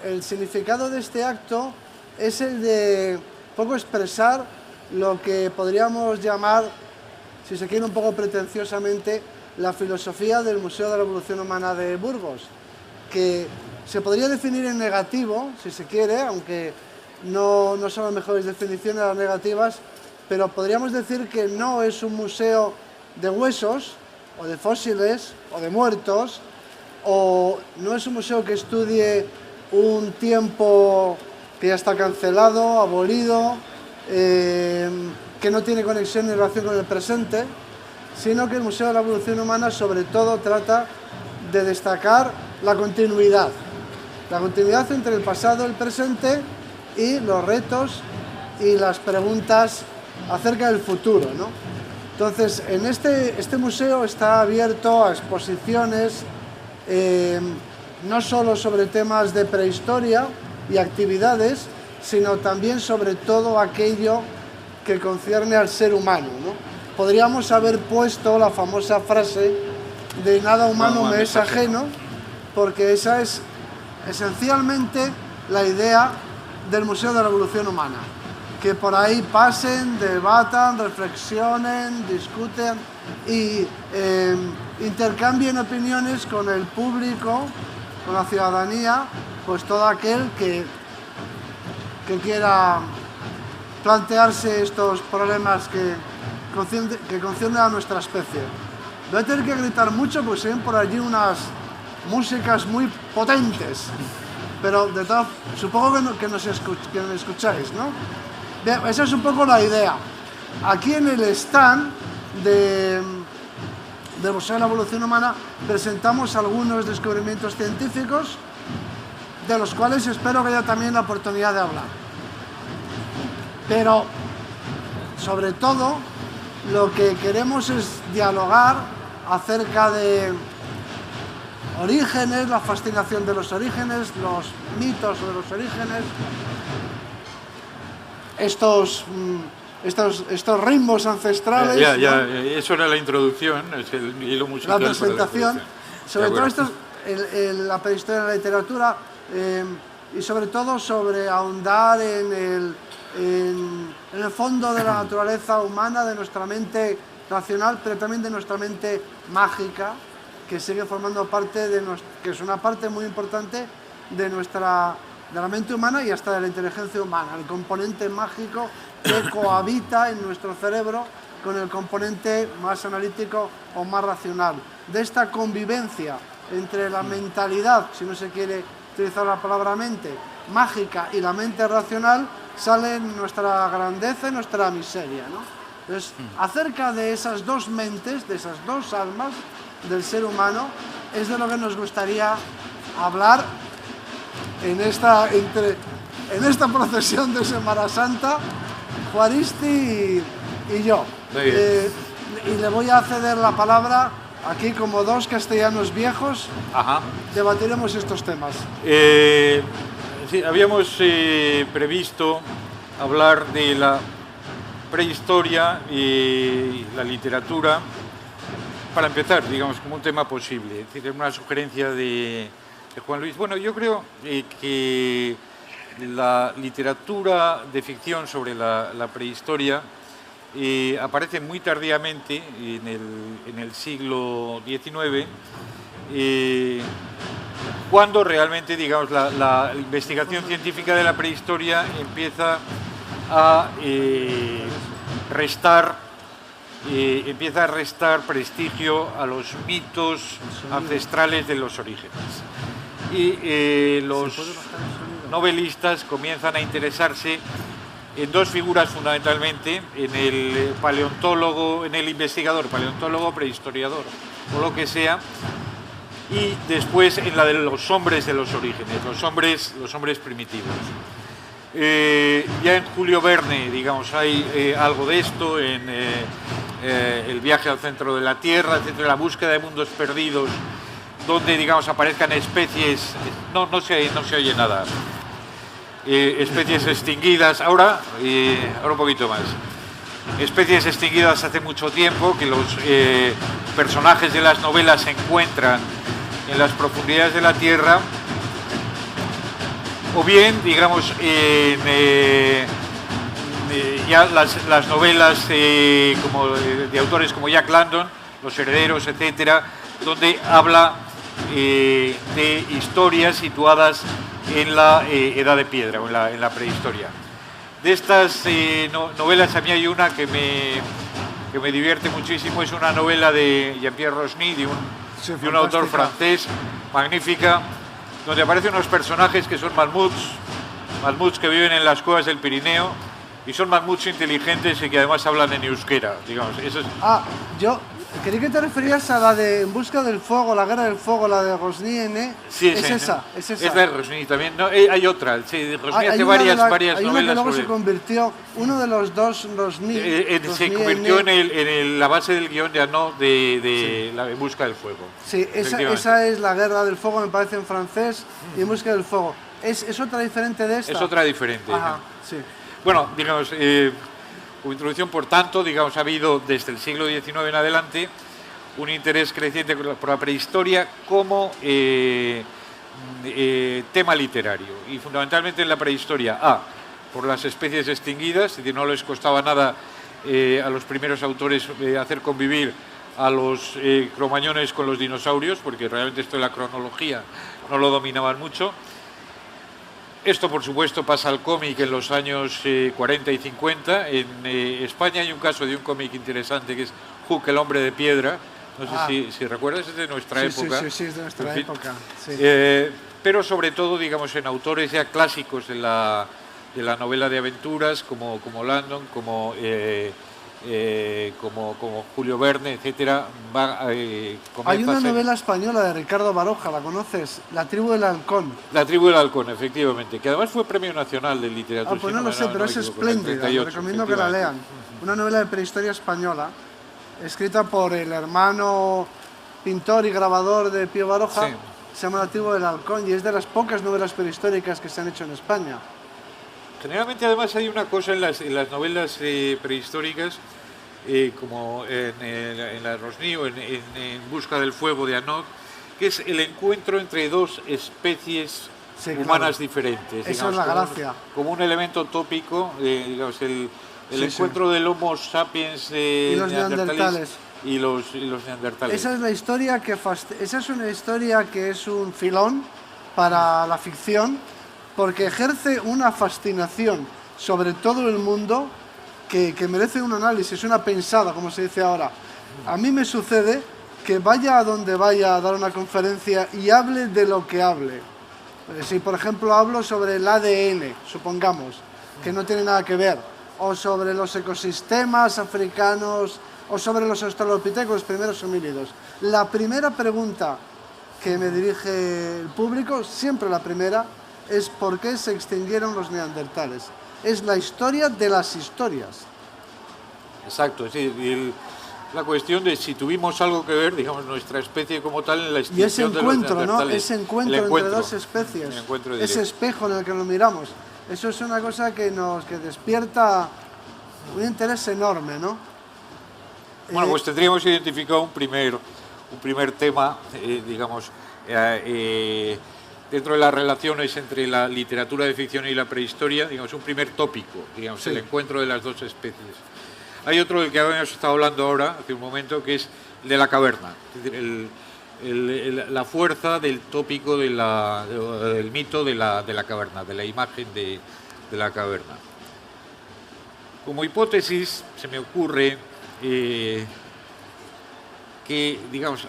el significado de este acto es el de poco expresar lo que podríamos llamar, si se quiere un poco pretenciosamente, la filosofía del Museo de la Evolución Humana de Burgos, que se podría definir en negativo, si se quiere, aunque no son las mejores definiciones las negativas, pero podríamos decir que no es un museo de huesos, o de fósiles, o de muertos, o no es un museo que estudie un tiempo que ya está cancelado, abolido, que no tiene conexión ni relación con el presente, sino que el Museo de la Evolución Humana sobre todo trata de destacar la continuidad entre el pasado, el presente y los retos y las preguntas acerca del futuro, ¿no? Entonces, en este museo está abierto a exposiciones, no solo sobre temas de prehistoria y actividades, sino también sobre todo aquello que concierne al ser humano, ¿no? Podríamos haber puesto la famosa frase de nada humano me es ajeno, porque esa es esencialmente la idea del Museo de la Evolución Humana. Que por ahí pasen, debatan, reflexionen, discuten y intercambien opiniones con el público, con la ciudadanía, pues todo aquel que quiera plantearse estos problemas que conciernen a nuestra especie. Voy a tener que gritar mucho porque se ven por allí unas músicas muy potentes, pero de todo, supongo que me escucháis, ¿no? Bien, esa es un poco la idea. Aquí en el stand del Museo de la Evolución Humana presentamos algunos descubrimientos científicos de los cuales espero que haya también la oportunidad de hablar. Pero, sobre todo, lo que queremos es dialogar acerca de orígenes, la fascinación de los orígenes, los mitos de los orígenes, estos ritmos ancestrales. Eso era la introducción, es el hilo musical. La presentación, sobre todo esto, la prehistoria de la literatura, y sobre todo sobre ahondar en el fondo de la naturaleza humana, de nuestra mente racional, pero también de nuestra mente mágica, que sigue formando parte que es una parte muy importante de la mente humana y hasta de la inteligencia humana, el componente mágico que cohabita en nuestro cerebro con el componente más analítico o más racional. De esta convivencia entre la mentalidad, si no se quiere utilizar la palabra mente, mágica y la mente racional, sale nuestra grandeza y nuestra miseria, ¿no? Entonces, acerca de esas dos mentes, de esas dos almas del ser humano, es de lo que nos gustaría hablar en esta procesión de Semana Santa, Juaristi y yo. Y le voy a ceder la palabra aquí, como dos castellanos viejos. Ajá. Debatiremos estos temas. Sí, habíamos previsto hablar de la prehistoria y la literatura, para empezar, digamos, como un tema posible. Es decir, una sugerencia de Juan Luis. Bueno, yo creo que la literatura de ficción sobre la prehistoria aparece muy tardíamente, en el siglo XIX, cuando realmente, digamos, la investigación científica de la prehistoria empieza a restar prestigio a los mitos ancestrales de los orígenes. Y los novelistas comienzan a interesarse en dos figuras fundamentalmente, en el paleontólogo, en el investigador, paleontólogo, prehistoriador o lo que sea, y después en la de los hombres de los orígenes, los hombres primitivos. Ya en Julio Verne, digamos, hay algo de esto, en el viaje al centro de la Tierra, etcétera, la búsqueda de mundos perdidos, donde, digamos, aparezcan especies, no se oye nada, especies extinguidas, ahora un poquito más, especies extinguidas hace mucho tiempo, que los personajes de las novelas se encuentran en las profundidades de la Tierra, o bien, digamos, ya las novelas como de autores como Jack London, Los herederos, etcétera, donde habla de historias situadas en la Edad de Piedra o en la prehistoria. De estas novelas, a mí hay una que me divierte muchísimo, es una novela de Jean-Pierre Rosny, de un autor francés, magnífica, donde aparecen unos personajes que son mamuts que viven en las cuevas del Pirineo, y son mamuts inteligentes y que además hablan en euskera, digamos. Eso es... Yo creí que te referías a la de En busca del fuego, la guerra del fuego, la de Rosny, ¿eh? Sí, es esa. Es de Rosny también. No, hay otra. Sí, Rosny hace varias novelas. Hay una que luego se convirtió, uno de los dos, Rosny. Se convirtió en la base del guión de Arnaud de la En busca del fuego. Sí, esa es la guerra del fuego, me parece en francés, y En busca del fuego. ¿Es otra diferente de esta? Es otra diferente. Ajá, sí. Bueno, digamos, como introducción, por tanto, digamos, ha habido desde el siglo XIX en adelante un interés creciente por la prehistoria como tema literario, y fundamentalmente en la prehistoria, por las especies extinguidas, es decir, no les costaba nada a los primeros autores hacer convivir a los cromañones con los dinosaurios, porque realmente esto de la cronología no lo dominaban mucho. Esto, por supuesto, pasa al cómic en los años 40 y 50. En España hay un caso de un cómic interesante que es Hook, el hombre de piedra. No sé si recuerdas, es de nuestra época. Sí, es de nuestra época. Sí. Pero sobre todo, digamos, en autores ya clásicos de la novela de aventuras, como Landon, como Julio Verne, etcétera. Hay una novela española de Ricardo Baroja, ¿la conoces? La tribu del halcón. La tribu del halcón, efectivamente, que además fue Premio Nacional de Literatura. Pues no lo sé, pero es espléndida, les recomiendo que la lean. Una novela de prehistoria española, escrita por el hermano pintor y grabador de Pío Baroja, se llama La tribu del halcón, y es de las pocas novelas prehistóricas que se han hecho en España. Generalmente, además, hay una cosa en las novelas prehistóricas, como en la de Rosny o en Busca del fuego de Arnaud, que es el encuentro entre dos especies humanas diferentes. Esa es la gracia. Como un elemento tópico, digamos, el encuentro del Homo sapiens y los neandertales. Y los neandertales. Esa es la historia esa es una historia que es un filón para la ficción, porque ejerce una fascinación sobre todo el mundo que merece un análisis, una pensada, como se dice ahora. A mí me sucede que vaya a donde vaya a dar una conferencia y hable de lo que hable. Si, por ejemplo, hablo sobre el ADN, supongamos, que no tiene nada que ver, o sobre los ecosistemas africanos, o sobre los australopithecus, los primeros homínidos. La primera pregunta que me dirige el público, siempre la primera, es ¿por qué se extinguieron los neandertales? Es la historia de las historias. Exacto, sí, la cuestión de si tuvimos algo que ver, digamos, nuestra especie como tal en la extinción de los neandertales. ¿No? Ese encuentro entre dos especies, ese espejo en el que nos miramos, eso es una cosa que despierta un interés enorme, ¿no? Bueno, pues tendríamos identificado un primer tema, digamos, dentro de las relaciones entre la literatura de ficción y la prehistoria, digamos, un primer tópico, digamos, el encuentro de las dos especies. Hay otro del que habíamos estado hablando ahora, hace un momento, que es el de la caverna, es decir, la fuerza del tópico del mito de la caverna, de la imagen de la caverna. Como hipótesis, se me ocurre que, digamos,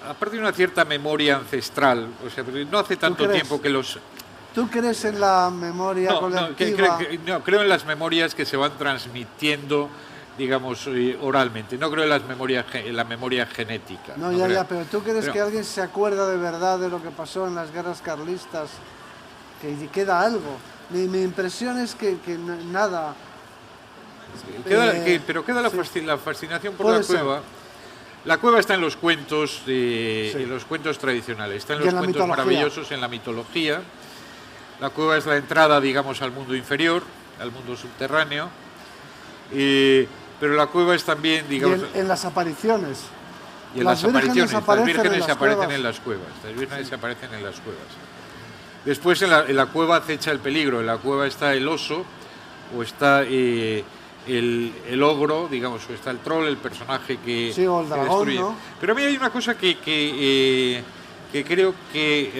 aparte de una cierta memoria ancestral, o sea, no hace tanto tiempo que los... ¿Tú crees en la memoria colectiva? No, creo en las memorias que se van transmitiendo, digamos, oralmente. No creo en la memoria genética. No, pero ¿tú crees que alguien se acuerda de verdad de lo que pasó en las guerras carlistas? Que queda algo. Mi impresión es que nada... pero queda la fascinación por la cueva. La cueva está en los cuentos, en los cuentos tradicionales, está en los cuentos maravillosos, en la mitología. La cueva es la entrada, digamos, al mundo inferior, al mundo subterráneo. Pero la cueva es también, digamos... Y en las apariciones. Y en las apariciones, las vírgenes aparecen en las cuevas. Las vírgenes aparecen en las cuevas. Después en la cueva acecha el peligro, en la cueva está el oso o está el ogro, digamos, o está el troll, el personaje que, sí, o el dragón, destruye. ¿no? Pero a mí hay una cosa que creo que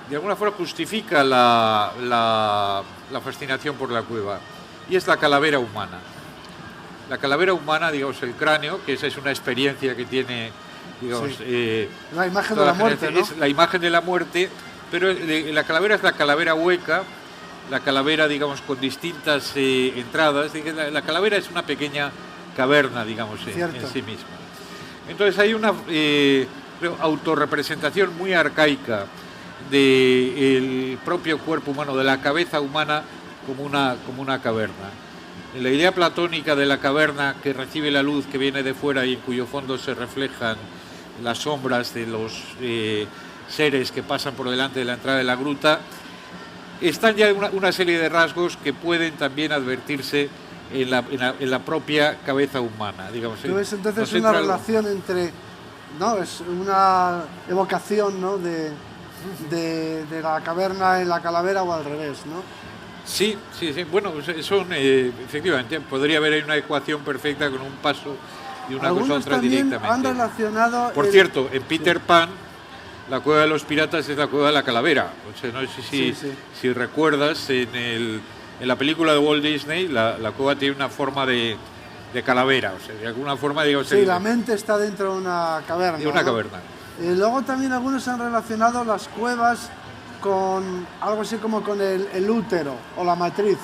de alguna forma justifica la fascinación por la cueva, y es la calavera humana. La calavera humana, digamos, el cráneo, que esa es una experiencia que tiene, digamos... Sí. La imagen de toda la muerte, ¿no? Es la imagen de la muerte, pero la calavera es la calavera hueca, la calavera, digamos, con distintas entradas. La calavera es una pequeña caverna, digamos, en sí misma. Entonces hay una autorrepresentación muy arcaica del propio cuerpo humano, de la cabeza humana como una caverna. La idea platónica de la caverna que recibe la luz que viene de fuera y en cuyo fondo se reflejan las sombras de los seres que pasan por delante de la entrada de la gruta, están ya una serie de rasgos que pueden también advertirse en la propia cabeza humana, digamos. Es entonces una relación entre, ¿no? Es una evocación, ¿no? de la caverna en la calavera o al revés, ¿no? Sí. Bueno, son efectivamente, podría haber una ecuación perfecta con un paso y una cosa a otra directamente. Han relacionado Por cierto, en Peter Pan, la cueva de los piratas es la cueva de la calavera. O sea, no sé si recuerdas, en la película de Walt Disney, la cueva tiene una forma de calavera. O sea, de alguna forma, digamos... Sí, la mente está dentro de una caverna. De una caverna. Luego también algunos han relacionado las cuevas con algo así como con el útero o la matriz,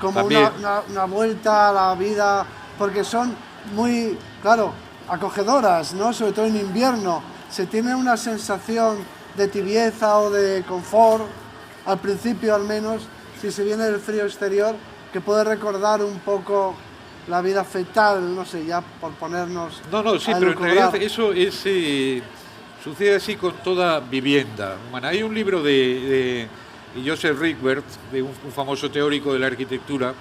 como una vuelta a la vida, porque son muy, claro, acogedoras, ¿no? Sobre todo en invierno. Se tiene una sensación de tibieza o de confort, al principio al menos, si se viene del frío exterior, que puede recordar un poco la vida fetal, no sé, ya por ponernos... No, sí, pero en realidad eso es... sucede así con toda vivienda humana. Hay un libro de Joseph Ricbert, de un famoso teórico de la arquitectura,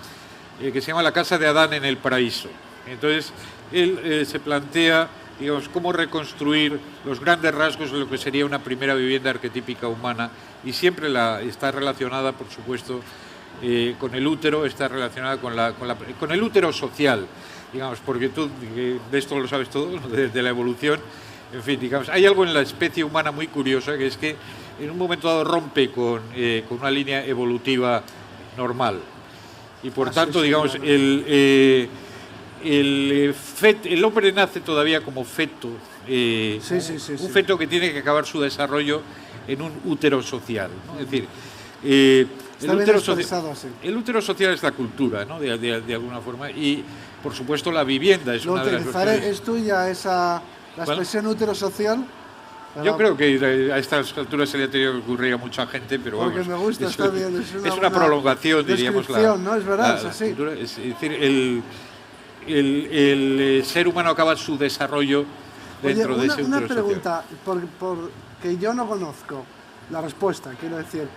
que se llama La casa de Adán en el paraíso. Entonces, él se plantea, digamos, cómo reconstruir los grandes rasgos de lo que sería una primera vivienda arquetípica humana, y siempre está relacionada, por supuesto, con el útero, está relacionada con el útero social, digamos, porque tú de esto lo sabes todo, de la evolución. En fin, digamos, hay algo en la especie humana muy curiosa, que es que en un momento dado rompe con una línea evolutiva normal. Y por tanto, digamos, claro, el hombre nace todavía como feto, un feto que tiene que acabar su desarrollo en un útero social, ¿no? Es decir, el útero social es la cultura, ¿no? de alguna forma, y por supuesto la vivienda es una de las cosas. ¿Es tuya esa... la expresión útero social? Yo creo que a estas alturas se le ha tenido que ocurrir a mucha gente, pero porque vamos, me gusta, está bien. Es una prolongación, diríamos. ¿No? Es verdad, es así. Es decir, el ser humano acaba su desarrollo dentro de ese útero social. Una pregunta, porque yo no conozco la respuesta, quiero decir.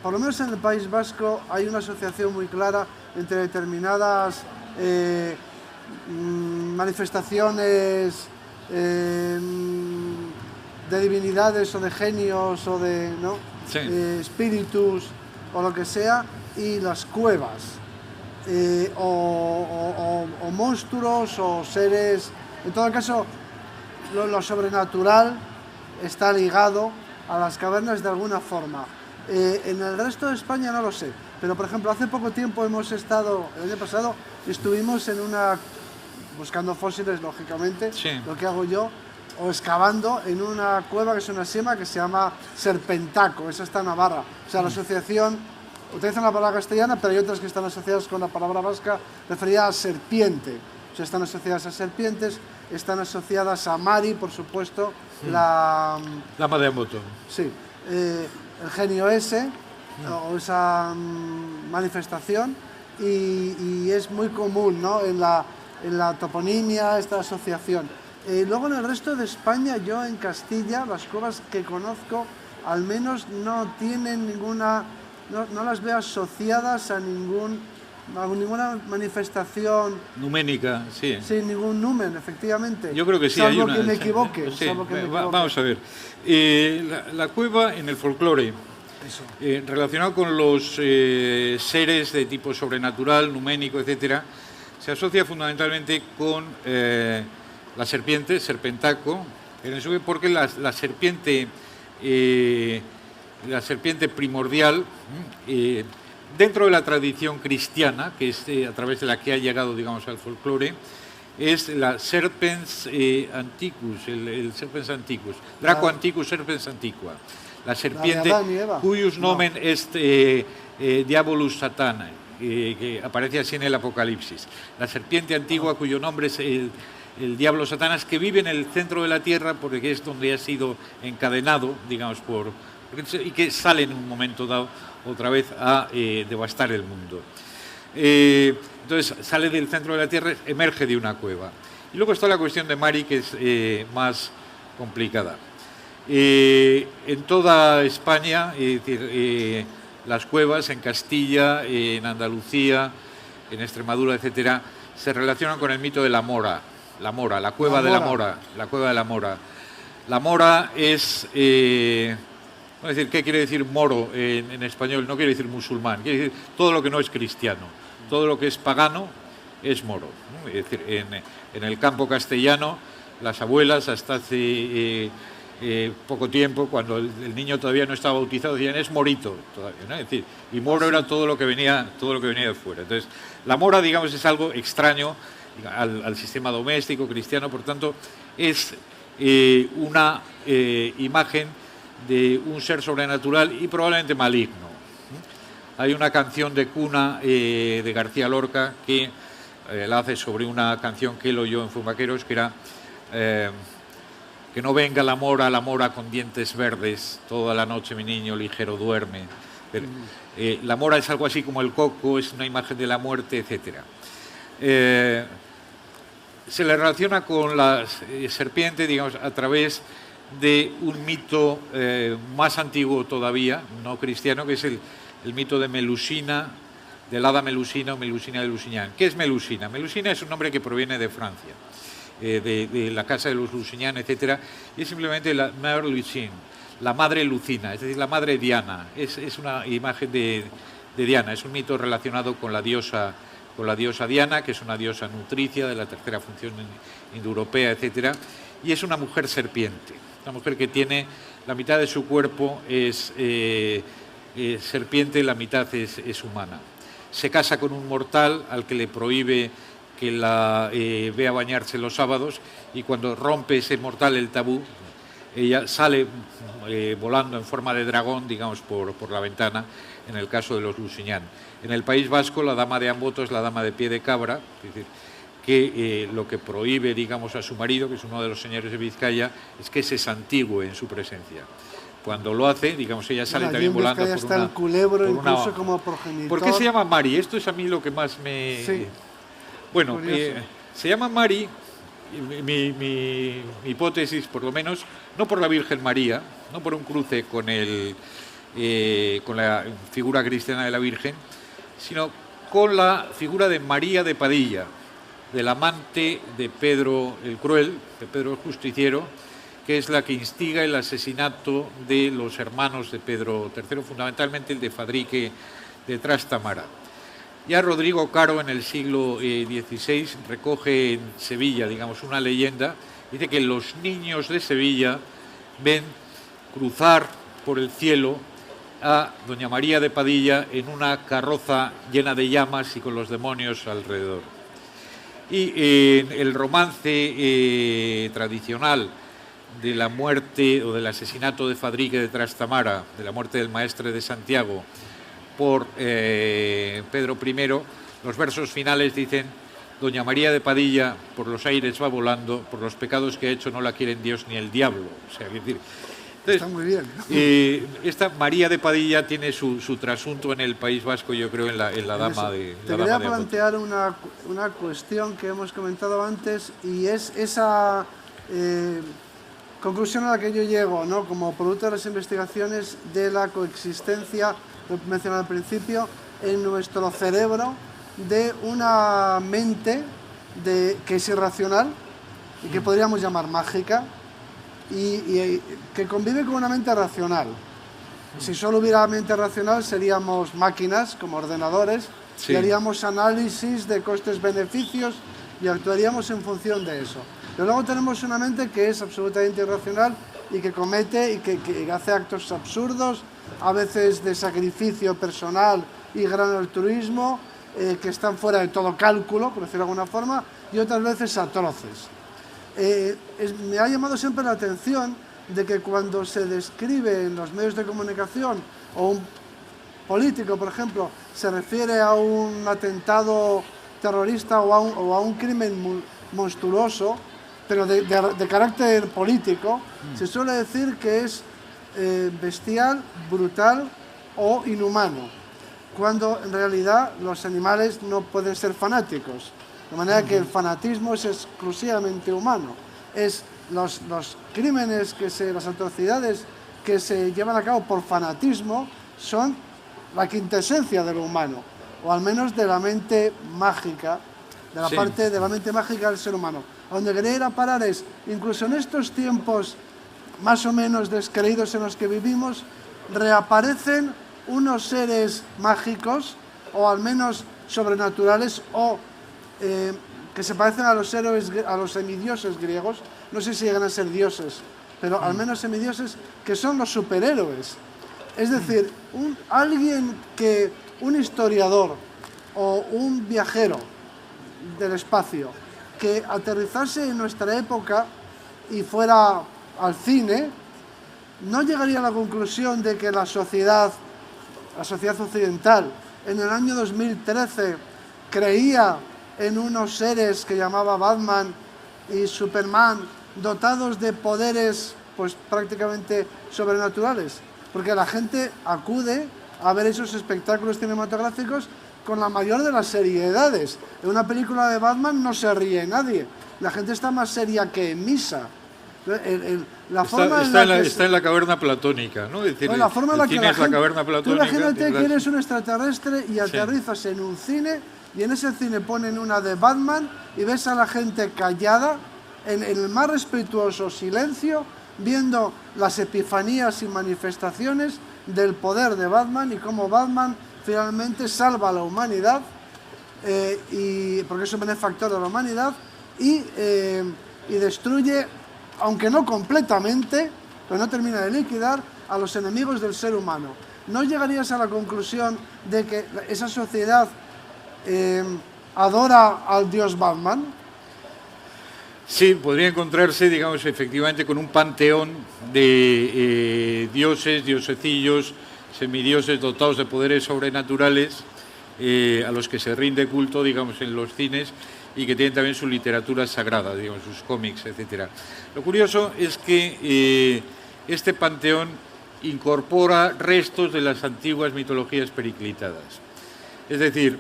Por lo menos en el País Vasco hay una asociación muy clara entre determinadas manifestaciones de divinidades o de genios o de espíritus o lo que sea, y las cuevas, o monstruos o seres. En todo caso, lo sobrenatural está ligado a las cavernas de alguna forma. En el resto de España no lo sé, pero por ejemplo hace poco tiempo el año pasado estuvimos buscando fósiles, lógicamente, lo que hago yo, o excavando en una cueva que es una siema que se llama Serpentaco, esa está en Navarra. O sea, la asociación, utilizan la palabra castellana, pero hay otras que están asociadas con la palabra vasca, referida a serpiente. O sea, están asociadas a serpientes, están asociadas a Mari, por supuesto, la Madre Moto. Sí, el genio ese, o esa manifestación, y es muy común, ¿no? en la toponimia, esta asociación. Luego en el resto de España, yo en Castilla, las cuevas que conozco, al menos no tienen ninguna, no las veo asociadas a ningún ninguna manifestación Numénica, sí. sin ningún numen, efectivamente. Yo creo que sí. Salvo hay una, que me equivoque. sí, Salvo que me equivoque. Vamos a ver. La cueva en el folclore, relacionado con los seres de tipo sobrenatural, numénico, etcétera, se asocia fundamentalmente con la serpiente, serpentaco, porque la serpiente primordial, dentro de la tradición cristiana, que es a través de la que ha llegado, digamos, al folclore, es la Serpens Anticus, el Serpens Anticus, Draco Anticus, Serpens Antiqua, la serpiente cuyus nomen est Diabolus Satana, que aparece así en el Apocalipsis. La serpiente antigua cuyo nombre es el diablo Satanás, que vive en el centro de la tierra porque es donde ha sido encadenado, digamos, y que sale en un momento dado otra vez a devastar el mundo. Entonces sale del centro de la tierra, emerge de una cueva. Y luego está la cuestión de Mari, que es más complicada. En toda España, las cuevas en Castilla, en Andalucía, en Extremadura, etcétera, se relacionan con el mito de la Mora, la cueva de la Mora, la cueva de la Mora. La Mora es, decir, ¿qué quiere decir moro en español? No quiere decir musulmán, quiere decir todo lo que no es cristiano, todo lo que es pagano es moro, ¿no? Es decir, en el campo castellano, las abuelas hasta hace poco tiempo, cuando el niño todavía no estaba bautizado, decían es morito todavía, ¿no? Es decir, y moro era todo lo que venía de fuera. Entonces, la mora, digamos, es algo extraño al sistema doméstico cristiano, por tanto, es una imagen de un ser sobrenatural y probablemente maligno. Hay una canción de cuna de García Lorca que la hace sobre una canción que él oyó en Fumaqueros, que era que no venga la mora con dientes verdes, toda la noche mi niño ligero duerme. Pero, la mora es algo así como el coco, es una imagen de la muerte, etc. Se le relaciona con la serpiente, digamos, a través de un mito más antiguo todavía, no cristiano, que es el mito de Melusina, del hada Melusina o Melusina de Lusignan. ¿Qué es Melusina? Melusina es un nombre que proviene de Francia, de la casa de los Lusignan, etc. Y es simplemente la Mère Lucine, la madre Lucina, es decir, la madre Diana. Es una imagen de Diana, es un mito relacionado con la diosa Diana, que es una diosa nutricia de la tercera función indoeuropea, etc. Y es una mujer serpiente, una mujer que tiene la mitad de su cuerpo es serpiente, la mitad es humana. Se casa con un mortal al que le prohíbe que la vea bañarse los sábados, y cuando rompe ese mortal el tabú, ella sale volando en forma de dragón, digamos, por la ventana, en el caso de los Lusignan. En el País Vasco, la dama de Amboto es la dama de pie de cabra, es decir, que lo que prohíbe, digamos, a su marido, que es uno de los señores de Vizcaya, es que se santigue en su presencia. Cuando lo hace, digamos, ella sale también volando por está el culebro, incluso como progenitor. ¿Por qué se llama Mari? Esto es a mí lo que más me... Sí. Bueno, se llama Mari, mi hipótesis, por lo menos, no por la Virgen María, no por un cruce con la figura cristiana de la Virgen, sino con la figura de María de Padilla, del amante de Pedro el Cruel, de Pedro el Justiciero, que es la que instiga el asesinato de los hermanos de Pedro III, fundamentalmente el de Fadrique de Trastamara. Ya Rodrigo Caro, en el siglo XVI, recoge en Sevilla, digamos, una leyenda, dice que los niños de Sevilla ven cruzar por el cielo a doña María de Padilla en una carroza llena de llamas y con los demonios alrededor. Y el romance tradicional de la muerte o del asesinato de Fadrique de Trastamara, de la muerte del maestre de Santiago por Pedro I, los versos finales dicen: doña María de Padilla por los aires va volando, por los pecados que ha hecho no la quieren Dios ni el diablo. O sea, es decir, entonces, está muy bien. Esta María de Padilla tiene su trasunto en el País Vasco, yo creo, en la dama de... Te quería plantear una cuestión que hemos comentado antes, y es esa conclusión a la que yo llego, ¿no?, como producto de las investigaciones, de la coexistencia, lo he mencionado al principio, en nuestro cerebro de una mente que es irracional y que podríamos llamar mágica y que convive con una mente racional. Si solo hubiera mente racional seríamos máquinas como ordenadores y haríamos análisis de costes-beneficios y actuaríamos en función de eso. Pero luego tenemos una mente que es absolutamente irracional y que comete y que hace actos absurdos, a veces de sacrificio personal y gran altruismo, que están fuera de todo cálculo, por decirlo de alguna forma, y otras veces atroces. Me ha llamado siempre la atención de que cuando se describe en los medios de comunicación o un político, por ejemplo, se refiere a un atentado terrorista o a un crimen monstruoso, pero de carácter político, se suele decir que es bestial, brutal o inhumano, cuando en realidad los animales no pueden ser fanáticos. De manera que el fanatismo es exclusivamente humano. Es los crímenes, las atrocidades que se llevan a cabo por fanatismo son la quintesencia de lo humano, o al menos de la mente mágica, de la parte de la mente mágica del ser humano. A donde quería ir a parar es, incluso en estos tiempos más o menos descreídos en los que vivimos, reaparecen unos seres mágicos, o al menos sobrenaturales, o que se parecen a los héroes, a los semidioses griegos. No sé si llegan a ser dioses, pero al menos semidioses, que son los superhéroes. Es decir, un historiador o un viajero del espacio que aterrizase en nuestra época y fuera al cine, no llegaría a la conclusión de que la sociedad occidental en el año 2013 creía en unos seres que llamaba Batman y Superman, dotados de poderes pues prácticamente sobrenaturales, porque la gente acude a ver esos espectáculos cinematográficos con la mayor de las seriedades. En una película de Batman no se ríe nadie, la gente está más seria que en misa. Está en la caverna platónica, ¿no? Es decir, la forma en la que la caverna platónica. Tú imagínate que eres un extraterrestre y aterrizas en un cine, y en ese cine ponen una de Batman y ves a la gente callada, en el más respetuoso silencio, viendo las epifanías y manifestaciones del poder de Batman y cómo Batman finalmente salva a la humanidad, porque es un benefactor de la humanidad, y destruye, aunque no completamente, pero no termina de liquidar a los enemigos del ser humano. ¿No llegarías a la conclusión de que esa sociedad adora al dios Batman? Sí, podría encontrarse, digamos, efectivamente con un panteón de dioses, diosecillos, semidioses dotados de poderes sobrenaturales a los que se rinde culto, digamos, en los cines, y que tienen también su literatura sagrada, digamos, sus cómics, etc. Lo curioso es que este panteón incorpora restos de las antiguas mitologías periclitadas. Es decir,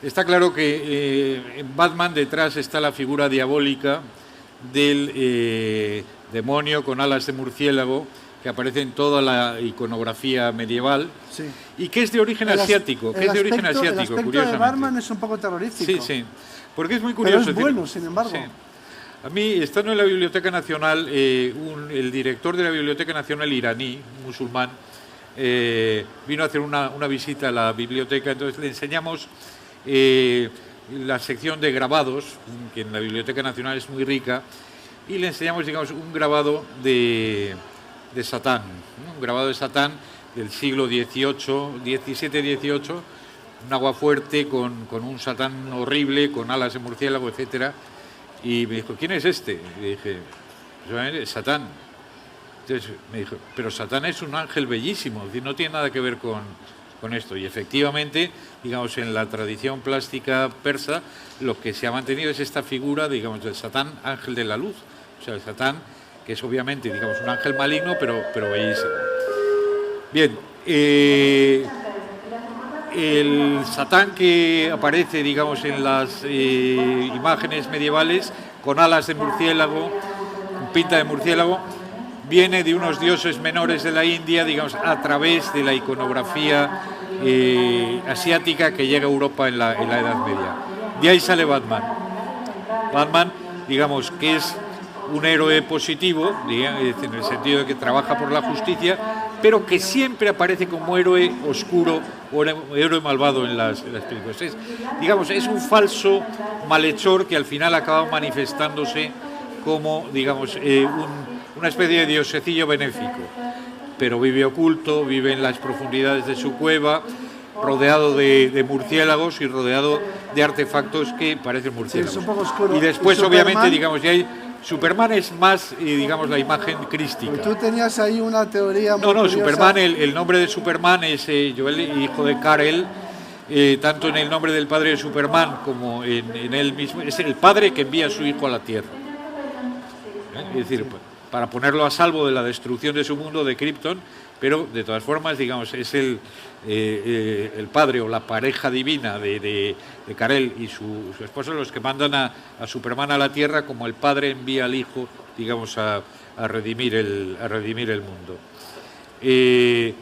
está claro que en Batman detrás está la figura diabólica del demonio con alas de murciélago, que aparece en toda la iconografía medieval, y que es de origen asiático. El aspecto de Batman es un poco terrorífico. Sí, porque es muy curioso. Pero es bueno, sin embargo. Sí. A mí, estando en la Biblioteca Nacional, el director de la Biblioteca Nacional iraní, musulmán, vino a hacer una visita a la biblioteca. Entonces le enseñamos la sección de grabados, que en la Biblioteca Nacional es muy rica, y le enseñamos, digamos, un grabado de Satán, ¿no? Un grabado de Satán del siglo XVII-XVIII, un agua fuerte con un Satán horrible, con alas de murciélago, etcétera. Y me dijo, ¿quién es este? Y le dije, pues, Satán. Entonces me dijo, pero Satán es un ángel bellísimo, no tiene nada que ver con esto. Y efectivamente, digamos, en la tradición plástica persa, lo que se ha mantenido es esta figura, digamos, del Satán, ángel de la luz. O sea, el Satán, que es obviamente, digamos, un ángel maligno, pero bellísimo. Bien, el Satán que aparece, digamos, en las imágenes medievales, con alas de murciélago, pinta de murciélago, viene de unos dioses menores de la India, digamos, a través de la iconografía asiática que llega a Europa en la Edad Media. De ahí sale Batman. Batman, digamos, que es un héroe positivo, digamos, en el sentido de que trabaja por la justicia, pero que siempre aparece como héroe oscuro o héroe malvado en las películas. Digamos, es un falso malhechor que al final acaba manifestándose como, digamos, una especie de diosecillo benéfico, pero vive oculto, vive en las profundidades de su cueva, rodeado de murciélagos y rodeado de artefactos que parecen murciélagos. Sí, es un poco oscuro. Y después, obviamente, digamos, ya hay Superman es más, digamos, la imagen crística. Y tú tenías ahí una teoría muy curiosa. Superman, el nombre de Superman es Joel, hijo de Kal-El, tanto en el nombre del padre de Superman como en él mismo. Es el padre que envía a su hijo a la Tierra. Es decir, para ponerlo a salvo de la destrucción de su mundo, de Krypton, pero de todas formas, digamos, es el padre o la pareja divina de Kal-El y su esposo los que mandan a Superman a la Tierra, como el padre envía al hijo, digamos, a redimir el mundo. Y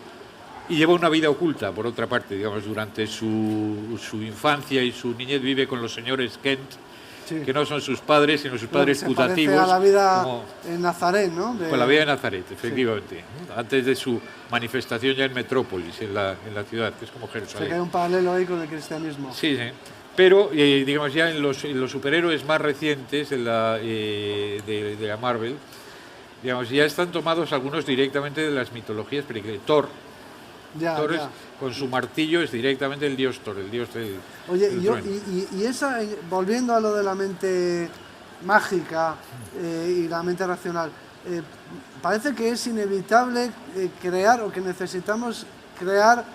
lleva una vida oculta, por otra parte, digamos, durante su infancia y su niñez vive con los señores Kent, sí, que no son sus padres, sino sus padres putativos. A la vida en Nazaret, ¿no? Con la vida de Nazaret, efectivamente. Sí. Antes de su manifestación ya en Metrópolis, en la ciudad, que es como Jerusalén. Se queda un paralelo ahí con el cristianismo. Sí, sí. Pero, digamos, ya en los superhéroes más recientes de la Marvel, digamos, ya están tomados algunos directamente de las mitologías, pero Thor. Thor con su martillo es directamente el dios Thor, el dios del... Oye, y esa, volviendo a lo de la mente mágica y la mente racional, parece que es inevitable crear, o que necesitamos crear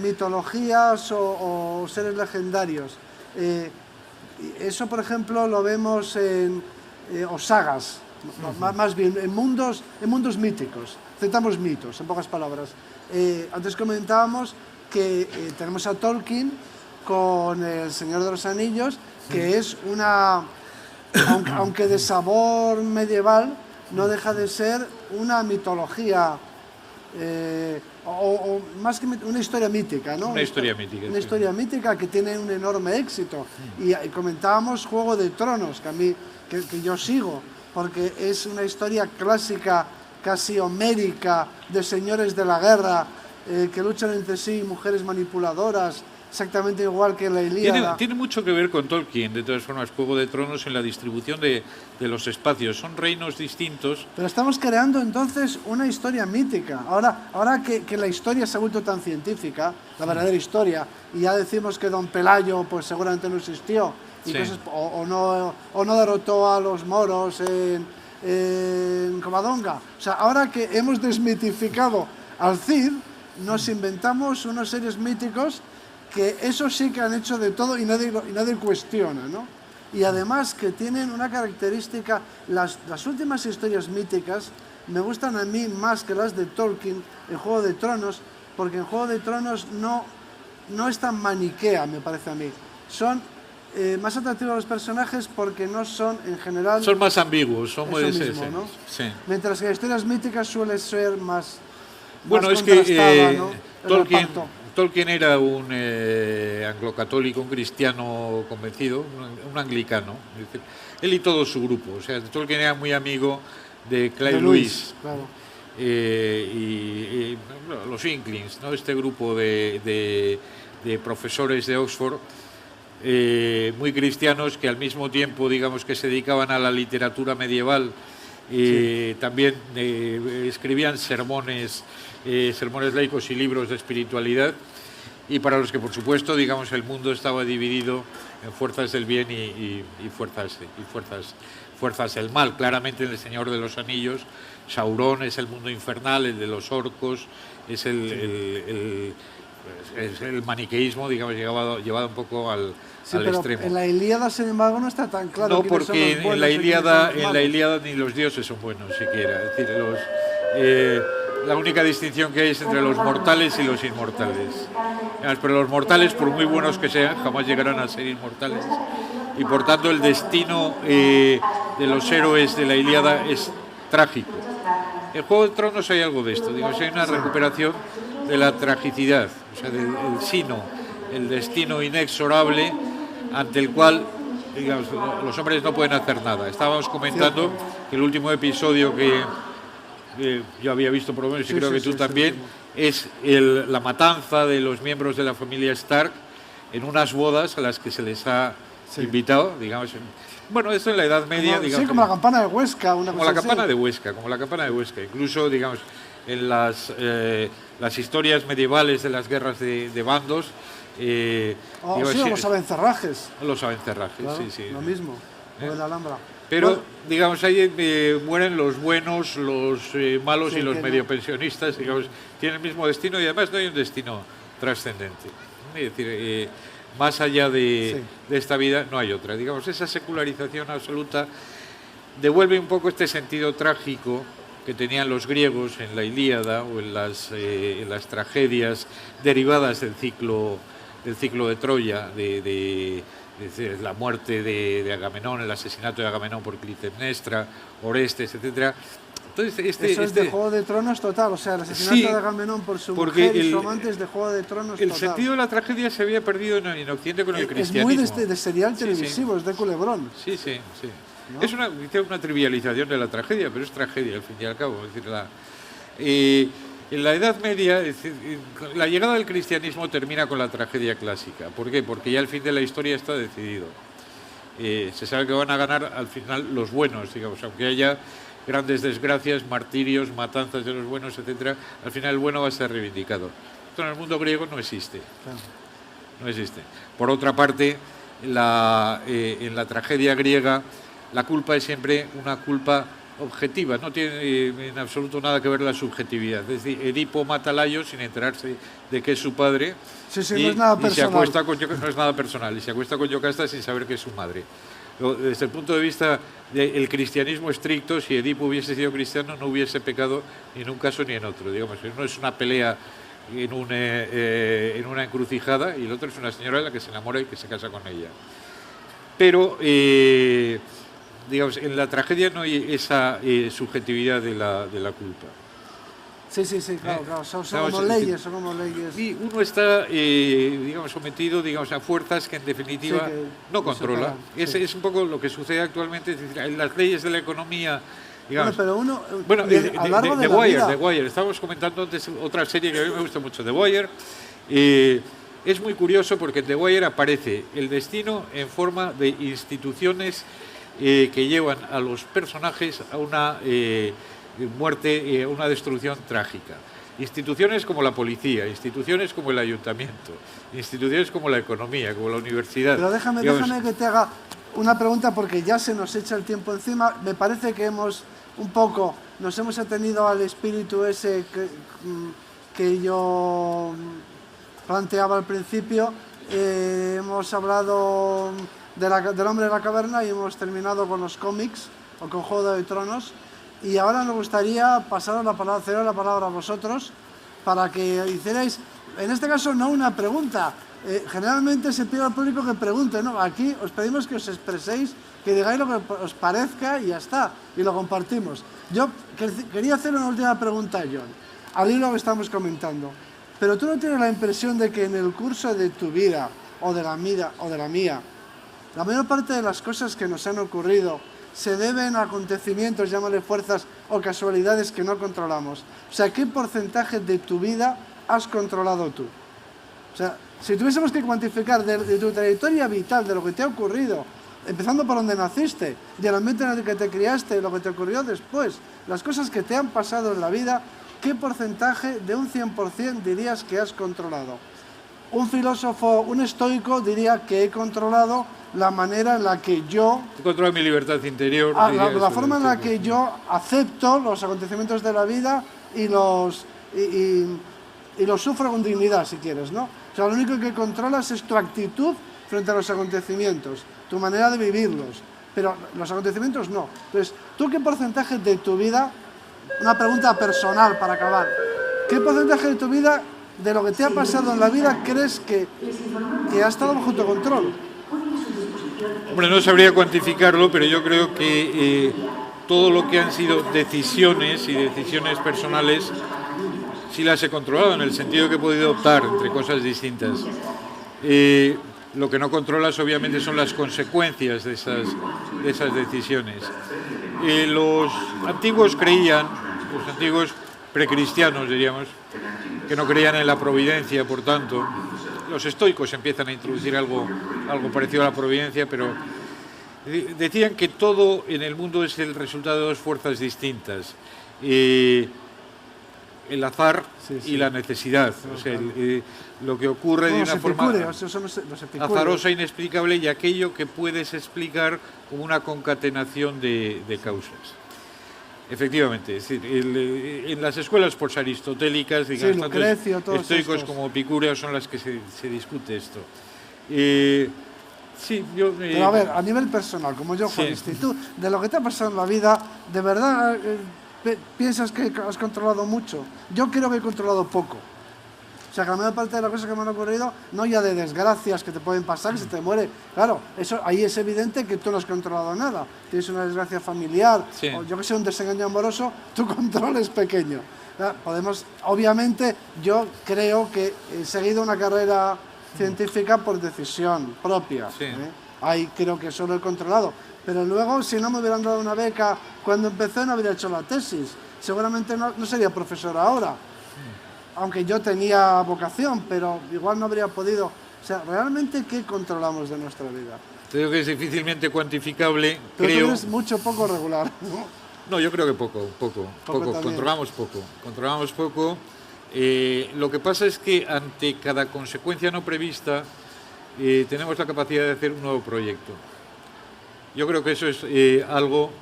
mitologías o seres legendarios. Eso, por ejemplo, lo vemos o sagas, más bien en mundos míticos. Citamos mitos, en pocas palabras. Antes comentábamos que tenemos a Tolkien con El Señor de los Anillos, que es una, aunque de sabor medieval, no deja de ser una mitología, o más que una historia mítica, ¿no? Una historia mítica. Una historia mítica que tiene un enorme éxito. Y comentábamos Juego de Tronos, que yo sigo, porque es una historia clásica, casi homérica, de señores de la guerra que luchan entre sí, mujeres manipuladoras, exactamente igual que la Ilíada. Tiene mucho que ver con Tolkien, de todas formas, Juego de Tronos, en la distribución de los espacios. Son reinos distintos. Pero estamos creando entonces una historia mítica. Ahora que la historia se ha vuelto tan científica, la verdadera historia, y ya decimos que Don Pelayo pues seguramente no existió, y sí, cosas, o no derrotó a los moros en Covadonga. O sea, ahora que hemos desmitificado al Cid, nos inventamos unos seres míticos que eso sí que han hecho de todo y nadie cuestiona, ¿no? Y además que tienen una característica, las últimas historias míticas me gustan a mí más que las de Tolkien en Juego de Tronos, porque en Juego de Tronos no es tan maniquea, me parece a mí. Son más atractivos los personajes porque no son, en general... Son más ambiguos, son muy mismo, ¿no? Sí. Mientras que las historias míticas suele ser más... Bueno, más es que ¿no? Tolkien era un anglocatólico, un cristiano convencido, un anglicano. Él y todo su grupo. O sea, Tolkien era muy amigo de Clive Lewis. Claro. Y los Inklings, ¿no? Este grupo de profesores de Oxford, muy cristianos, que al mismo tiempo, digamos, que se dedicaban a la literatura medieval, sí, también escribían sermones laicos y libros de espiritualidad, y para los que, por supuesto, digamos, el mundo estaba dividido en fuerzas del bien y fuerzas del mal. Claramente en El Señor de los Anillos, Sauron es el mundo infernal, el de los orcos, es el maniqueísmo, digamos, llevado un poco al extremo. En la Ilíada, sin embargo, no está tan claro. No, porque en la Ilíada ni los dioses son buenos siquiera. Es decir, la única distinción que hay es entre los mortales y los inmortales. Pero los mortales, por muy buenos que sean, jamás llegarán a ser inmortales. Y por tanto el destino de los héroes de la Ilíada es trágico. En Juego de Tronos hay algo de esto, digamos, hay una recuperación de la tragicidad, o sea, del sino, el destino inexorable ante el cual, digamos, los hombres no pueden hacer nada. Estábamos comentando que el último episodio que yo había visto, por lo menos, y creo que tú también, es la matanza de los miembros de la familia Stark en unas bodas a las que se les ha invitado, digamos. Bueno, esto en la Edad Media, digamos. Sí, como la campana de Huesca. Como la campana de Huesca, como la campana de Huesca. Incluso, digamos, en las historias medievales de las guerras de bandos. Digamos, sí, los abencerrajes. Los abencerrajes, claro, sí. Lo mismo, o en la Alhambra. Pero, bueno, digamos, ahí mueren los buenos, los malos y los medio pensionistas, digamos, tienen el mismo destino y además no hay un destino trascendente. Es decir, más allá de esta vida no hay otra. Digamos, esa secularización absoluta devuelve un poco este sentido trágico que tenían los griegos en la Ilíada o en las tragedias derivadas del ciclo de Troya, de la muerte de Agamenón, el asesinato de Agamenón por Clitemnestra, Orestes, etcétera. Entonces, eso es de Juego de Tronos total, o sea, el asesinato de Agamenón por su mujer y su amante es de Juego de Tronos total. El sentido de la tragedia se había perdido en Occidente con el cristianismo. Es muy de serial televisivo, es de culebrón. Sí. ¿No? Es una trivialización de la tragedia, pero es tragedia al fin y al cabo. Es decir, en la Edad Media, la llegada del cristianismo termina con la tragedia clásica. ¿Por qué? Porque ya el fin de la historia está decidido. Se sabe que van a ganar al final los buenos, digamos, aunque haya grandes desgracias, martirios, matanzas de los buenos, etcétera, al final el bueno va a ser reivindicado. Esto en el mundo griego no existe. No existe. Por otra parte, en la tragedia griega, la culpa es siempre una culpa objetiva, no tiene en absoluto nada que ver la subjetividad. Es decir, Edipo mata a Layo sin enterarse de que es su padre no es nada personal. No es nada personal, y se acuesta con Yocasta sin saber que es su madre. Desde el punto de vista del cristianismo estricto, si Edipo hubiese sido cristiano no hubiese pecado ni en un caso ni en otro. Digamos, no es una pelea en una encrucijada y el otro es una señora de la que se enamora y que se casa con ella. Pero digamos, en la tragedia no hay esa subjetividad de la culpa. Sí, claro. Son como leyes. Y uno está, digamos, sometido, digamos, a fuerzas que en definitiva no controla. Es un poco lo que sucede actualmente. Es decir, en las leyes de la economía, digamos. Bueno, a lo largo de la vida. The Wire. Estábamos comentando antes otra serie que a mí me gusta mucho, The Wire. Es muy curioso porque en The Wire aparece el destino en forma de instituciones que llevan a los personajes a una muerte, una destrucción trágica. Instituciones como la policía, instituciones como el ayuntamiento, instituciones como la economía, como la universidad. Pero déjame que te haga una pregunta porque ya se nos echa el tiempo encima. Me parece que nos hemos atenido al espíritu ese que yo planteaba al principio. Hemos hablado del hombre de la caverna y hemos terminado con los cómics o con Juego de Tronos. Y ahora me gustaría pasaros la palabra a vosotros para que hicierais, en este caso no una pregunta, generalmente se pide al público que pregunte, ¿no? Aquí os pedimos que os expreséis, que digáis lo que os parezca y ya está, y lo compartimos. Yo quería hacer una última pregunta a John, al hilo que estamos comentando, pero tú no tienes la impresión de que en el curso de tu vida, o de la mía, la mayor parte de las cosas que nos han ocurrido se deben a acontecimientos, llámale fuerzas o casualidades que no controlamos? O sea, ¿qué porcentaje de tu vida has controlado tú? O sea, si tuviésemos que cuantificar de tu trayectoria vital, de lo que te ha ocurrido, empezando por donde naciste, del ambiente en el que te criaste, lo que te ocurrió después, las cosas que te han pasado en la vida, ¿qué porcentaje de un 100% dirías que has controlado? Un filósofo, un estoico diría que he controlado la manera en la que yo... Controla mi libertad interior. La forma en la que yo acepto los acontecimientos de la vida y los sufro con dignidad, si quieres, ¿no? O sea, lo único que controlas es tu actitud frente a los acontecimientos, tu manera de vivirlos, pero los acontecimientos no. Entonces, ¿tú qué porcentaje de tu vida, una pregunta personal para acabar, qué porcentaje de tu vida, de lo que te ha pasado en la vida, crees que ha estado bajo tu control? Hombre, no sabría cuantificarlo, pero yo creo que todo lo que han sido decisiones y decisiones personales sí las he controlado, en el sentido que he podido optar entre cosas distintas. Lo que no controlas, obviamente, son las consecuencias de esas decisiones. Los antiguos creían, los antiguos precristianos, diríamos, que no creían en la providencia, por tanto. Los estoicos empiezan a introducir algo parecido a la providencia, pero decían que todo en el mundo es el resultado de dos fuerzas distintas. El azar y la necesidad. O sea, lo que ocurre de una forma azarosa, inexplicable, y aquello que puedes explicar como una concatenación de causas. Efectivamente, es decir, en las escuelas posaristotélicas, digamos, tanto estoicos como epicúreos son las que se discute esto. Sí, pero a ver, a nivel personal, como yo, Juan, tú, de lo que te ha pasado en la vida, ¿de verdad piensas que has controlado mucho? Yo creo que he controlado poco. O sea, que la mayor parte de las cosas que me han ocurrido, no ya de desgracias que te pueden pasar, que se te muere. Claro, eso ahí es evidente que tú no has controlado nada. Tienes una desgracia familiar, o yo que sé, un desengaño amoroso, tu control es pequeño. Podemos, obviamente, yo creo que he seguido una carrera científica por decisión propia. Ahí creo que eso lo he controlado. Pero luego, si no me hubieran dado una beca cuando empecé, no habría hecho la tesis. Seguramente no sería profesor ahora. Aunque yo tenía vocación, pero igual no habría podido. O sea, ¿realmente qué controlamos de nuestra vida? Creo que es difícilmente cuantificable. Pero tú eres mucho poco regular, ¿no? No, yo creo que poco. Controlamos poco. Lo que pasa es que ante cada consecuencia no prevista tenemos la capacidad de hacer un nuevo proyecto. Yo creo que eso es algo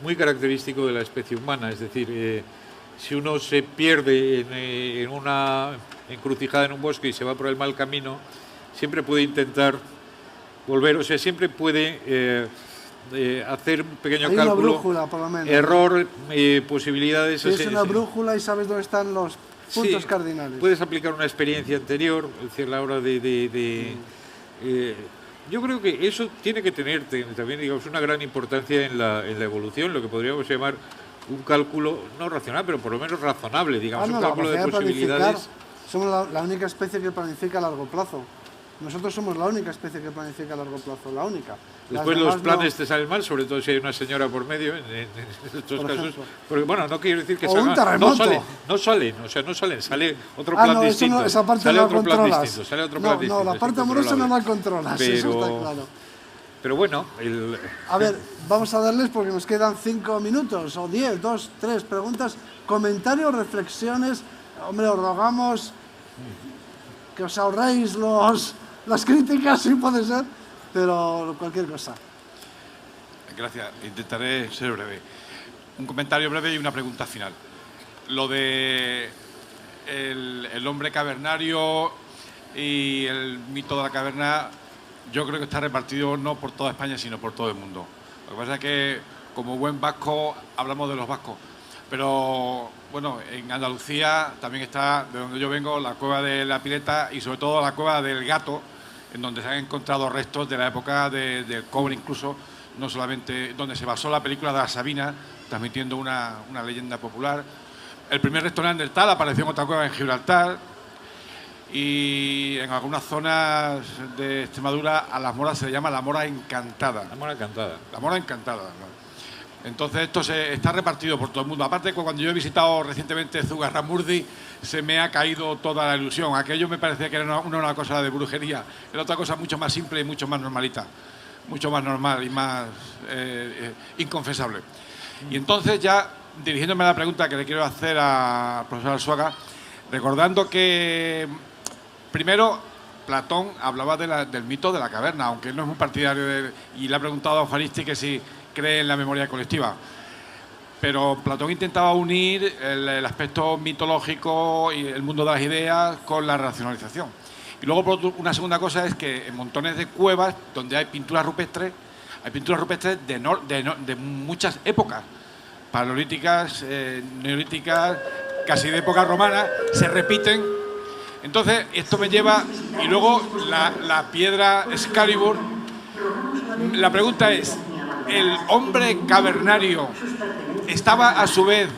muy característico de la especie humana, es decir, si uno se pierde en una encrucijada en un bosque y se va por el mal camino, siempre puede intentar volver, o sea, siempre puede hacer un pequeño cálculo. Hay una brújula, por lo menos. Error, posibilidades. Tienes una brújula y sabes dónde están los puntos cardinales. Puedes aplicar una experiencia anterior, es decir, a la hora yo creo que eso tiene que tener también, digamos, una gran importancia en la evolución, lo que podríamos llamar un cálculo no racional, pero por lo menos razonable, digamos, un cálculo de posibilidades. Somos la única especie que planifica a largo plazo. Nosotros somos la única especie que planifica a largo plazo, la única. Después los planes te salen mal, sobre todo si hay una señora por medio, en estos casos. Porque, bueno, no quiero decir que salgan. No salen, sale otro plan distinto. Esa parte sale no otro la controlas. plan distinto, sale otro plan distinto. No, la parte amorosa no la controlas, eso está claro. Pero bueno... A ver, vamos a darles porque nos quedan 5 minutos, o 10, 2, 3 preguntas, comentarios, reflexiones. Hombre, os rogamos que os ahorréis las críticas, si puede ser, pero cualquier cosa. Gracias, intentaré ser breve. Un comentario breve y una pregunta final. Lo de el hombre cavernario y el mito de la caverna, yo creo que está repartido no por toda España, sino por todo el mundo. Lo que pasa es que, como buen vasco, hablamos de los vascos. Pero, bueno, en Andalucía también está, de donde yo vengo, la cueva de la Pileta y sobre todo la cueva del Gato, en donde se han encontrado restos de la época del cobre incluso, no solamente donde se basó la película de la Sabina, transmitiendo una leyenda popular. El primer resto neandertal apareció en otra cueva en Gibraltar y en algunas zonas de Extremadura a las moras se le llama la mora encantada. La mora encantada. La mora encantada, ¿no? Entonces esto está repartido por todo el mundo. Aparte, cuando yo he visitado recientemente Zugarramurdi, se me ha caído toda la ilusión. Aquello me parecía que era una cosa de brujería. Era otra cosa mucho más simple y mucho más normalita. Mucho más normal y más inconfesable. Y entonces ya, dirigiéndome a la pregunta que le quiero hacer al profesor Arzuaga, recordando que primero Platón hablaba del mito de la caverna, aunque él no es un partidario y le ha preguntado a Juanisti que si cree en la memoria colectiva. Pero Platón intentaba unir el aspecto mitológico y el mundo de las ideas con la racionalización. Y luego una segunda cosa es que en montones de cuevas donde hay pinturas rupestres de muchas épocas, paleolíticas, neolíticas, casi de época romana, se repiten. Entonces esto me lleva, y luego la piedra Excalibur. La pregunta es, ¿el hombre cavernario estaba a su vez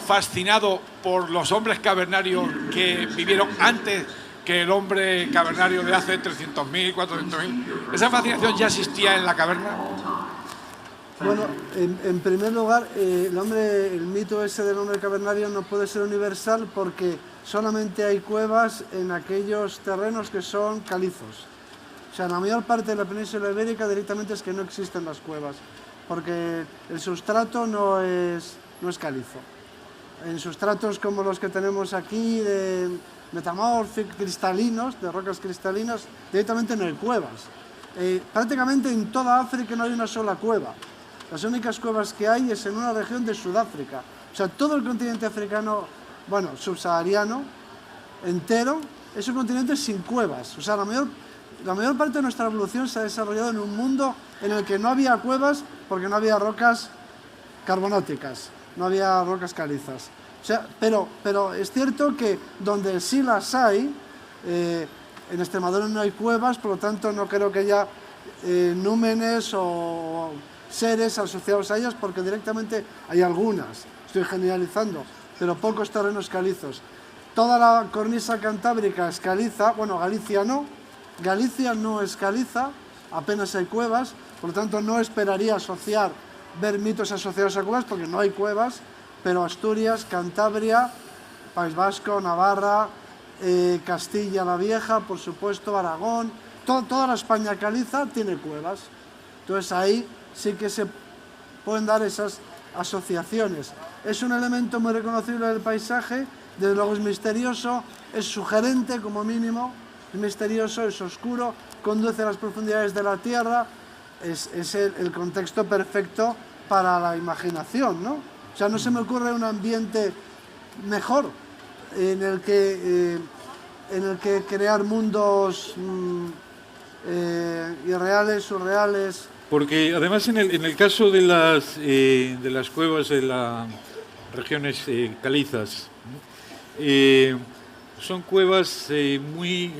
fascinado por los hombres cavernarios que vivieron antes que el hombre cavernario de hace 300.000, 400.000. ¿Esa fascinación ya existía en la caverna? Bueno, en primer lugar, el mito ese del hombre cavernario no puede ser universal porque solamente hay cuevas en aquellos terrenos que son calizos. O sea, en la mayor parte de la península ibérica directamente es que no existen las cuevas, porque el sustrato no es calizo. En sustratos como los que tenemos aquí, de metamórficos, cristalinos, de rocas cristalinas, directamente no hay cuevas. Prácticamente en toda África no hay una sola cueva. Las únicas cuevas que hay es en una región de Sudáfrica. O sea, todo el continente africano, bueno, subsahariano, entero, es un continente sin cuevas. O sea, la mayor parte de nuestra evolución se ha desarrollado en un mundo en el que no había cuevas porque no había rocas carbonóticas, no había rocas calizas. O sea, pero es cierto que donde sí las hay, en Extremadura no hay cuevas, por lo tanto no creo que haya númenes o seres asociados a ellas, porque directamente hay algunas, estoy generalizando, pero pocos terrenos calizos. Toda la cornisa cantábrica es caliza, bueno, Galicia no es caliza, apenas hay cuevas, por lo tanto no esperaría ver mitos asociados a cuevas, porque no hay cuevas, pero Asturias, Cantabria, País Vasco, Navarra, Castilla la Vieja, por supuesto, Aragón, toda la España caliza tiene cuevas. Entonces ahí sí que se pueden dar esas asociaciones. Es un elemento muy reconocible del paisaje, desde luego es misterioso, es sugerente como mínimo, es misterioso, es oscuro, conduce a las profundidades de la tierra, es el contexto perfecto para la imaginación, ¿no? O sea, no se me ocurre un ambiente mejor en el que crear mundos irreales, surreales. Porque además en el caso de las cuevas de las regiones calizas, son cuevas muy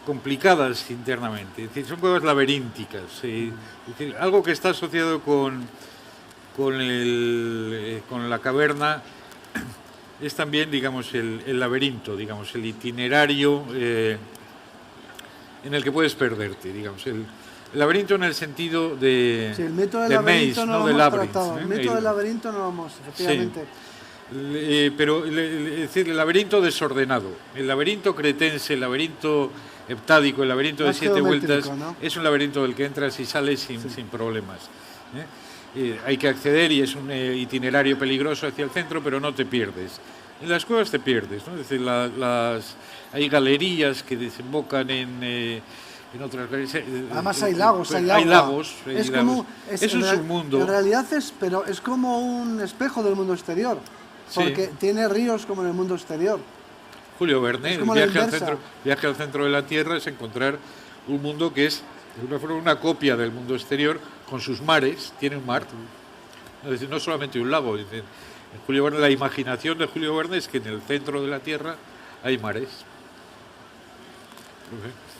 complicadas internamente, es decir, son cuevas laberínticas, es decir, algo que está asociado con la caverna es también, digamos, el laberinto, digamos, el itinerario en el que puedes perderte, digamos, el laberinto en el sentido de, sí, el mito del de laberinto maze, no no lo de hemos labyrinth. tratado. El mito del laberinto no lo hemos, efectivamente. Sí. Pero es decir, el laberinto desordenado, el laberinto cretense, el laberinto heptádico, el laberinto de 7 vueltas, ¿no? Es un laberinto del que entras y sales sin problemas. Hay que acceder y es un itinerario peligroso hacia el centro, pero no te pierdes. En las cuevas te pierdes, ¿no? Es decir, hay galerías que desembocan en otras galerías. Además hay lagos, hay agua. Hay lagos. Eso es un mundo. En realidad es como un espejo del mundo exterior, porque tiene ríos como en el mundo exterior. Julio Verne, el viaje al centro de la Tierra es encontrar un mundo que es de alguna forma una copia del mundo exterior, con sus mares, tiene un mar, es decir, no solamente un lago. En Julio Verne, la imaginación de Julio Verne es que en el centro de la Tierra hay mares.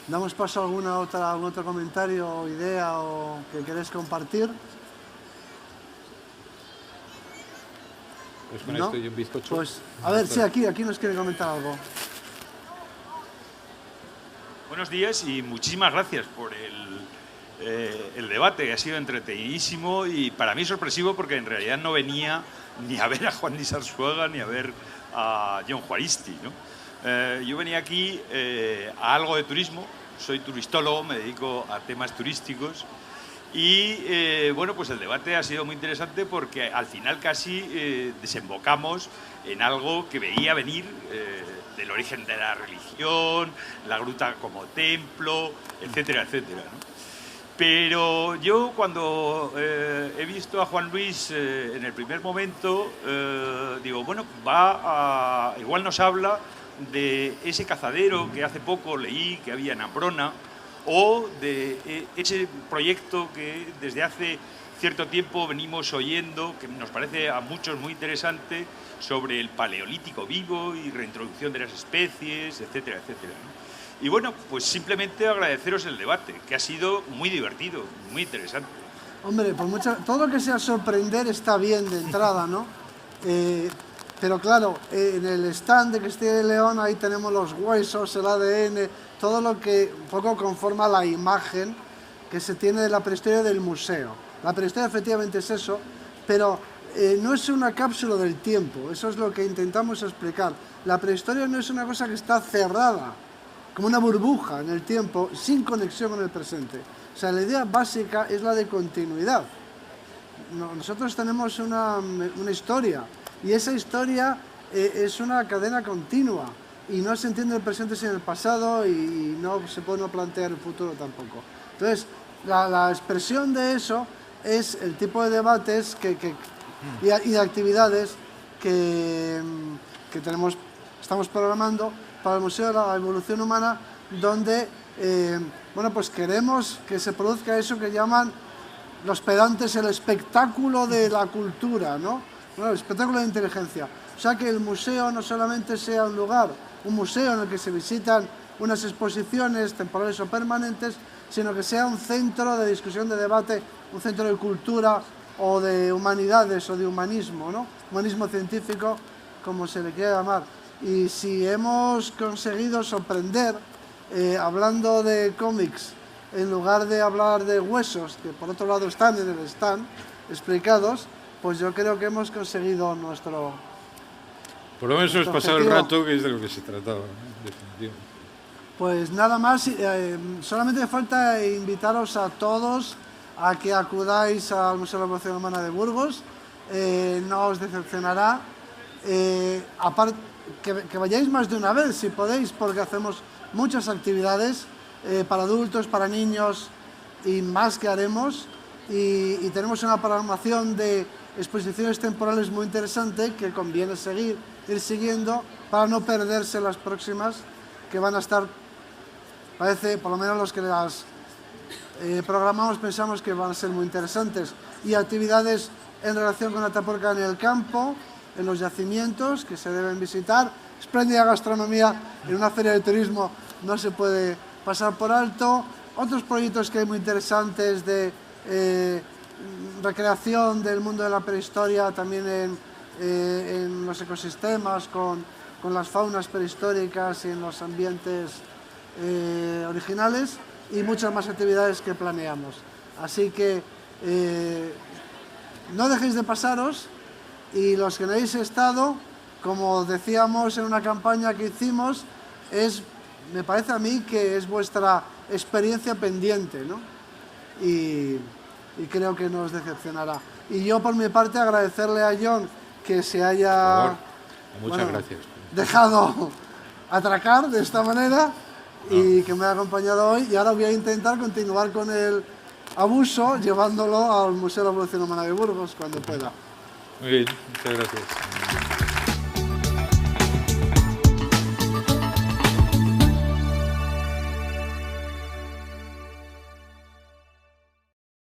¿Damos paso a algún otro comentario o idea o que queréis compartir? Pues con esto y un bizcocho. Pues, a ver, sí, aquí nos quiere comentar algo. Buenos días y muchísimas gracias por el debate, que ha sido entretenidísimo y para mí sorpresivo, porque en realidad no venía ni a ver a Juan Luis Arzuaga ni a ver a Jon Juaristi, ¿no? Yo venía aquí a algo de turismo, soy turistólogo, me dedico a temas turísticos y bueno, pues el debate ha sido muy interesante porque al final casi desembocamos en algo que veía venir del origen de la religión, la gruta como templo, etcétera, etcétera, ¿no? Pero yo cuando he visto a Juan Luis en el primer momento, digo, bueno, igual nos habla de ese cazadero que hace poco leí que había en Ambrona, o de ese proyecto que desde hace cierto tiempo venimos oyendo, que nos parece a muchos muy interesante, sobre el paleolítico vivo y reintroducción de las especies, etcétera, etcétera, ¿no? Y bueno, pues simplemente agradeceros el debate, que ha sido muy divertido, muy interesante. Hombre, todo lo que sea sorprender está bien de entrada, ¿no? Pero claro, en el stand de Castilla y León ahí tenemos los huesos, el ADN, todo lo que un poco conforma la imagen que se tiene de la prehistoria del museo. La prehistoria efectivamente es eso, pero no es una cápsula del tiempo, eso es lo que intentamos explicar. La prehistoria no es una cosa que está cerrada, como una burbuja en el tiempo, sin conexión con el presente. O sea, la idea básica es la de continuidad. Nosotros tenemos una historia, y esa historia es una cadena continua, y no se entiende el presente sin el pasado, y no se puede no plantear el futuro tampoco. Entonces, la expresión de eso es el tipo de debates y de actividades que estamos programando para el Museo de la Evolución Humana, donde bueno, pues queremos que se produzca eso que llaman los pedantes el espectáculo de la cultura, ¿no? Bueno, el espectáculo de inteligencia. O sea, que el museo no solamente sea un lugar, un museo en el que se visitan unas exposiciones temporales o permanentes, sino que sea un centro de discusión, de debate, un centro de cultura o de humanidades o de humanismo, ¿no? Humanismo científico, como se le quiera llamar. Y si hemos conseguido sorprender hablando de cómics, en lugar de hablar de huesos, que por otro lado están en el stand explicados, pues yo creo que hemos conseguido nuestro... Por lo menos hemos pasado el rato, que es de lo que se trataba, ¿no? Definitivamente. Pues nada más, solamente falta invitaros a todos a que acudáis al Museo de la Evolución Humana de Burgos, no os decepcionará, aparte que vayáis más de una vez si podéis, porque hacemos muchas actividades para adultos, para niños y más que haremos, y tenemos una programación de exposiciones temporales muy interesante que conviene ir siguiendo para no perderse las próximas, que van a estar, parece, por lo menos los que las programamos pensamos que van a ser muy interesantes, y actividades en relación con Atapuerca en el campo, en los yacimientos que se deben visitar, espléndida gastronomía en una feria de turismo, no se puede pasar por alto, otros proyectos que hay muy interesantes de recreación del mundo de la prehistoria también en los ecosistemas, con las faunas prehistóricas y en los ambientes originales, y muchas más actividades que planeamos. Así que no dejéis de pasaros, y los que no habéis estado, como decíamos en una campaña que hicimos, me parece a mí que es vuestra experiencia pendiente, ¿no? Y creo que no os decepcionará. Y yo por mi parte agradecerle a John que se haya gracias. Dejado atracar de esta manera y que me haya acompañado hoy, y ahora voy a intentar continuar con el abuso llevándolo al Museo de la Evolución Humana de Burgos cuando pueda. Muy bien, muchas gracias.